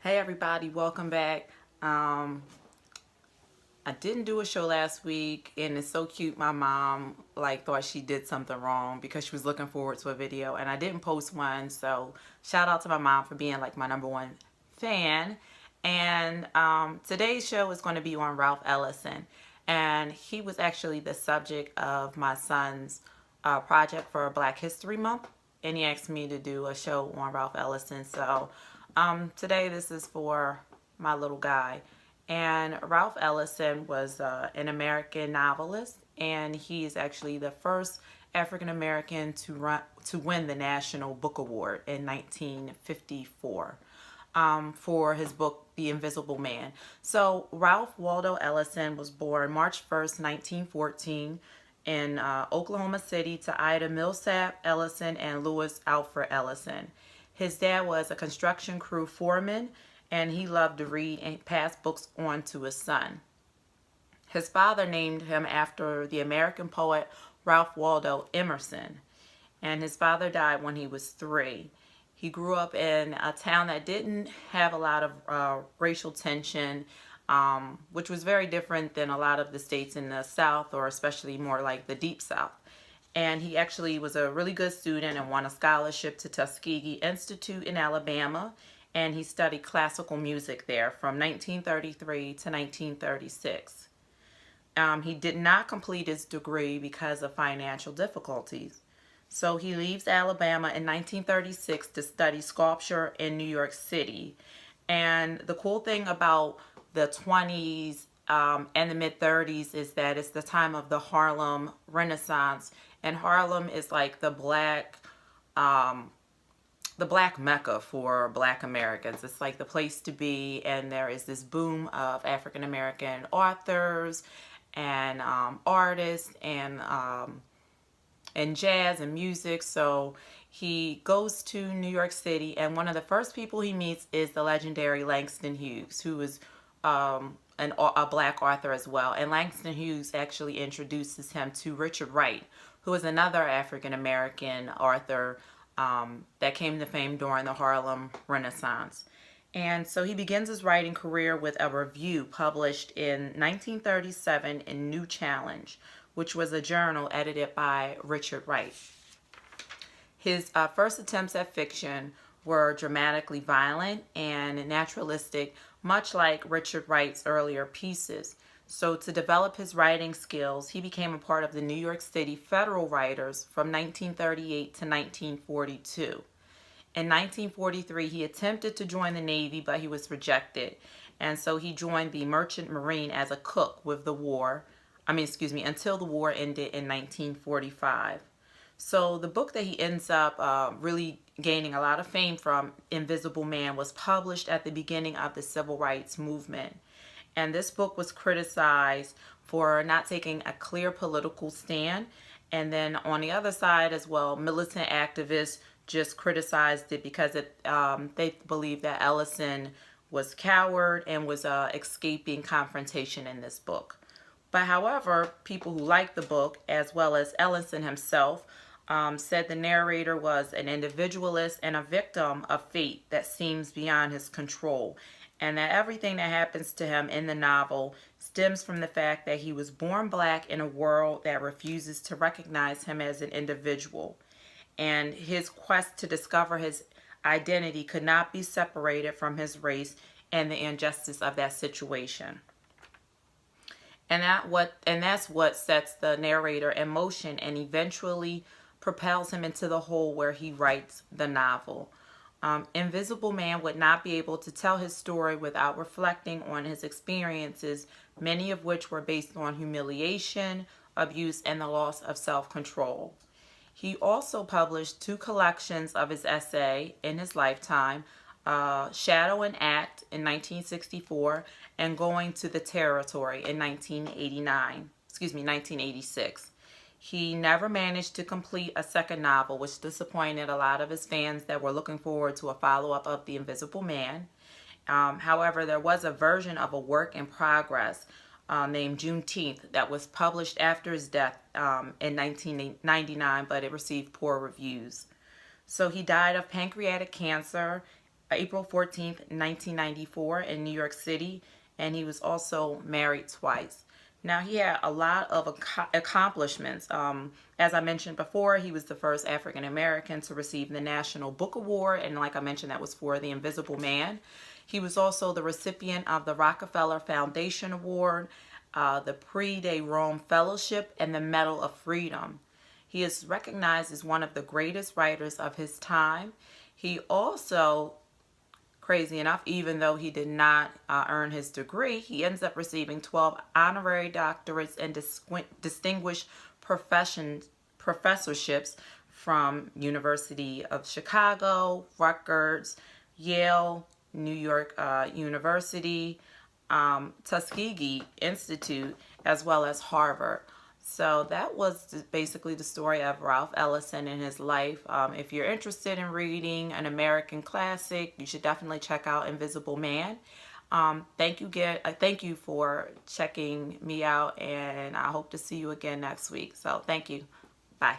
Hey everybody, welcome back. I didn't do a show last week, and it's so cute. My mom thought she did something wrong because she was looking forward to a video, and I didn't post one. So shout out to my mom for being like my #1 fan. And today's show is going to be on Ralph Ellison, and he was actually the subject of my son's project for Black History Month, and he asked me to do a show on Ralph Ellison. So today this is for my little guy. And Ralph Ellison was an American novelist, and he is actually the first African American to win the National Book Award in 1954 for his book The Invisible Man. So Ralph Waldo Ellison was born March 1st, 1914 in Oklahoma City to Ida Millsap Ellison and Louis Alfred Ellison. His dad was a construction crew foreman, and he loved to read and pass books on to his son. His father named him after the American poet Ralph Waldo Emerson, and his father died when he was 3. He grew up in a town that didn't have a lot of racial tension, which was very different than a lot of the states in the South, or especially more like the Deep South. And he actually was a really good student and won a scholarship to Tuskegee Institute in Alabama, and he studied classical music there from 1933 to 1936. He did not complete his degree because of financial difficulties. So he leaves Alabama in 1936 to study sculpture in New York City. And the cool thing about the 20s and the mid-30s is that it's the time of the Harlem Renaissance. And Harlem is like the black Mecca for Black Americans. It's like the place to be, and there is this boom of African American authors and artists and jazz and music. So he goes to New York City, and one of the first people he meets is the legendary Langston Hughes, who is a Black author as well. And Langston Hughes actually introduces him to Richard Wright, who is another African American author that came to fame during the Harlem Renaissance. And so he begins his writing career with a review published in 1937 in New Challenge, which was a journal edited by Richard Wright. His first attempts at fiction were dramatically violent and naturalistic, much like Richard Wright's earlier pieces. So to develop his writing skills, he became a part of the New York City Federal Writers from 1938 to 1942. In 1943, he attempted to join the Navy, but he was rejected. And so he joined the Merchant Marine as a cook until the war ended in 1945. So the book that he ends up really gaining a lot of fame from, Invisible Man, was published at the beginning of the Civil Rights Movement. And this book was criticized for not taking a clear political stand. And then on the other side as well, militant activists just criticized it because they believed that Ellison was coward and was escaping confrontation in this book. But however, people who liked the book, as well as Ellison himself, said the narrator was an individualist and a victim of fate that seems beyond his control, and that everything that happens to him in the novel stems from the fact that he was born Black in a world that refuses to recognize him as an individual. And his quest to discover his identity could not be separated from his race and the injustice of that situation. And that's what sets the narrator in motion and eventually propels him into the hole where he writes the novel. Invisible Man would not be able to tell his story without reflecting on his experiences, many of which were based on humiliation, abuse, and the loss of self-control. He also published 2 collections of his essay in his lifetime, Shadow and Act in 1964 and Going to the Territory in 1986. He never managed to complete a second novel, which disappointed a lot of his fans that were looking forward to a follow-up of The Invisible Man. However, there was a version of a work in progress named Juneteenth that was published after his death in 1999, but it received poor reviews. So he died of pancreatic cancer April 14th, 1994 in New York City, and he was also married twice. Now, he had a lot of accomplishments. As I mentioned before, he was the first African American to receive the National Book Award, and like I mentioned, that was for The Invisible Man. He was also the recipient of the Rockefeller Foundation Award, the Prix de Rome Fellowship, and the Medal of Freedom. He is recognized as one of the greatest writers of his time. He also, crazy enough, even though he did not earn his degree, he ends up receiving 12 honorary doctorates and distinguished professorships from University of Chicago, Rutgers, Yale, New York University, Tuskegee Institute, as well as Harvard. So that was basically the story of Ralph Ellison and his life. If you're interested in reading an American classic, you should definitely check out Invisible Man. Thank you for checking me out, and I hope to see you again next week. So thank you. Bye.